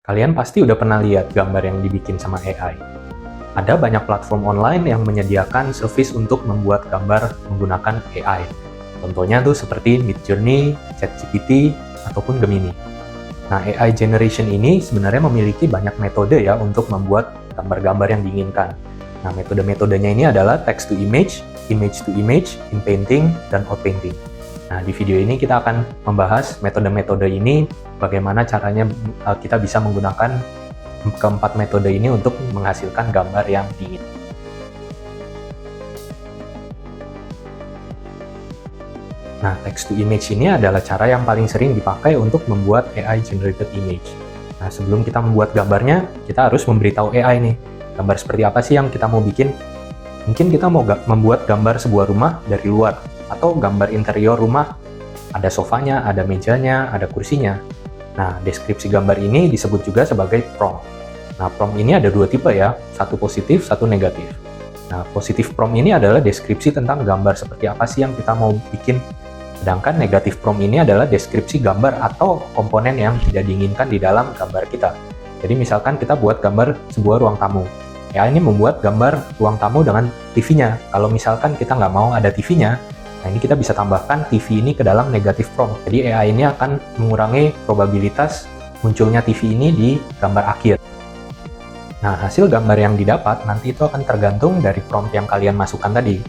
Kalian pasti udah pernah lihat gambar yang dibikin sama AI. Ada banyak platform online yang menyediakan service untuk membuat gambar menggunakan AI. Contohnya tuh seperti Midjourney, ChatGPT, ataupun Gemini. Nah, AI generation ini sebenarnya memiliki banyak metode ya untuk membuat gambar-gambar yang diinginkan. Nah, metode-metodenya ini adalah text to image to image, in-painting, dan out-painting. Nah, di video ini kita akan membahas metode-metode ini, bagaimana caranya kita bisa menggunakan keempat metode ini untuk menghasilkan gambar yang diinginkan. Nah, text to image ini adalah cara yang paling sering dipakai untuk membuat AI generated image. Nah, sebelum kita membuat gambarnya, kita harus memberitahu AI nih, gambar seperti apa sih yang kita mau bikin. Mungkin kita mau membuat gambar sebuah rumah dari luar, atau gambar interior rumah, ada sofanya, ada mejanya, ada kursinya. Nah, deskripsi gambar ini disebut juga sebagai prompt. Nah, prompt ini ada dua tipe ya, satu positif, satu negatif. Nah, positif prompt ini adalah deskripsi tentang gambar seperti apa sih yang kita mau bikin. Sedangkan negatif prompt ini adalah deskripsi gambar atau komponen yang tidak diinginkan di dalam gambar kita. Jadi misalkan kita buat gambar sebuah ruang tamu. Ya, ini membuat gambar ruang tamu dengan TV-nya. Kalau misalkan kita nggak mau ada TV-nya, nah ini kita bisa tambahkan TV ini ke dalam negatif prompt. Jadi AI ini akan mengurangi probabilitas munculnya TV ini di gambar akhir. Nah, hasil gambar yang didapat nanti itu akan tergantung dari prompt yang kalian masukkan tadi.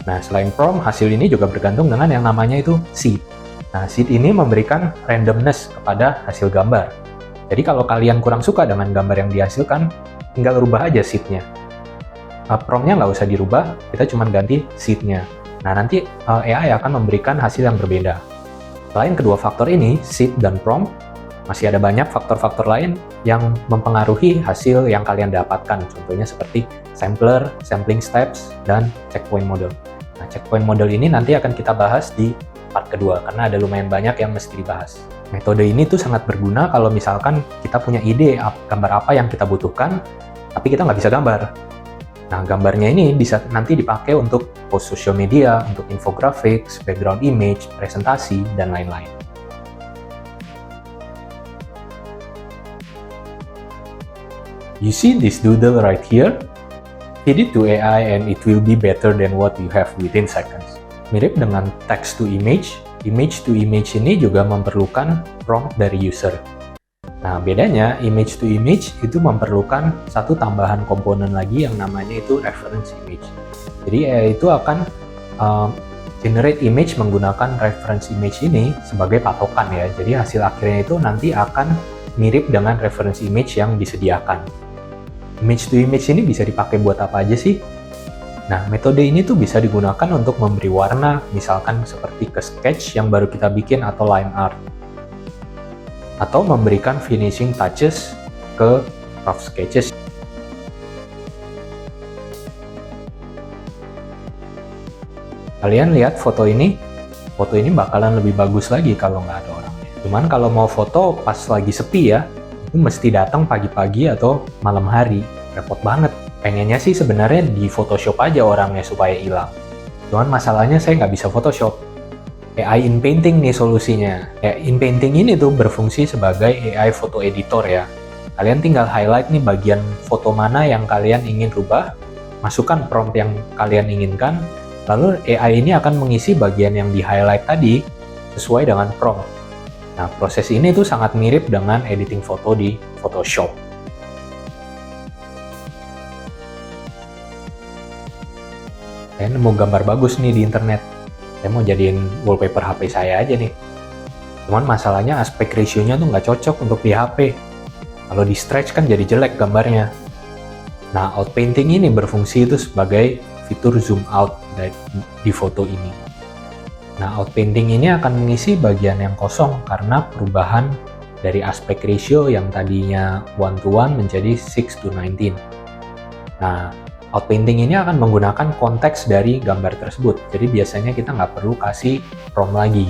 Nah, selain prompt, hasil ini juga bergantung dengan yang namanya itu seed. Nah, seed ini memberikan randomness kepada hasil gambar. Jadi kalau kalian kurang suka dengan gambar yang dihasilkan, tinggal rubah aja seed-nya. Prompt-nya nggak usah dirubah, kita cuma ganti seed-nya. Nah, nanti AI akan memberikan hasil yang berbeda. Selain kedua faktor ini, seed dan prompt, masih ada banyak faktor-faktor lain yang mempengaruhi hasil yang kalian dapatkan. Contohnya seperti sampler, sampling steps, dan checkpoint model. Nah, checkpoint model ini nanti akan kita bahas di part kedua, karena ada lumayan banyak yang mesti dibahas. Metode ini tuh sangat berguna kalau misalkan kita punya ide gambar apa yang kita butuhkan, tapi kita nggak bisa gambar. Nah, gambarnya ini bisa nanti dipakai untuk post social media, untuk infographics, background image, presentasi, dan lain-lain. You see this doodle right here? Feed it to AI and it will be better than what you have within seconds. Mirip dengan text to image ini juga memerlukan prompt dari user. Nah, bedanya image to image itu memerlukan satu tambahan komponen lagi yang namanya itu reference image. Jadi AI itu akan generate image menggunakan reference image ini sebagai patokan ya. Jadi hasil akhirnya itu nanti akan mirip dengan reference image yang disediakan. Image to image ini bisa dipakai buat apa aja sih? Nah, metode ini tuh bisa digunakan untuk memberi warna, misalkan seperti ke sketch yang baru kita bikin atau line art. Atau memberikan finishing touches ke rough sketches. Kalian lihat foto ini bakalan lebih bagus lagi kalau nggak ada orangnya. Cuman kalau mau foto pas lagi sepi ya, itu mesti datang pagi-pagi atau malam hari. Repot banget. Pengennya sih sebenarnya di Photoshop aja orangnya supaya hilang. Cuman masalahnya saya nggak bisa Photoshop. AI in-painting nih solusinya. In-painting ini tuh berfungsi sebagai AI photo editor ya. Kalian tinggal highlight nih bagian foto mana yang kalian ingin rubah, masukkan prompt yang kalian inginkan, lalu AI ini akan mengisi bagian yang di-highlight tadi sesuai dengan prompt. Nah, proses ini tuh sangat mirip dengan editing foto di Photoshop. Saya nemu gambar bagus nih di internet. Saya mau jadiin wallpaper HP saya aja nih. Cuman masalahnya aspek ratio-nya tuh nggak cocok untuk di HP. Kalau di stretch kan jadi jelek gambarnya. Nah, outpainting ini berfungsi itu sebagai fitur zoom out di foto ini. Nah, outpainting ini akan mengisi bagian yang kosong karena perubahan dari aspek ratio yang tadinya 1:1 menjadi 6:19. Nah, outpainting ini akan menggunakan konteks dari gambar tersebut. Jadi biasanya kita nggak perlu kasih prompt lagi.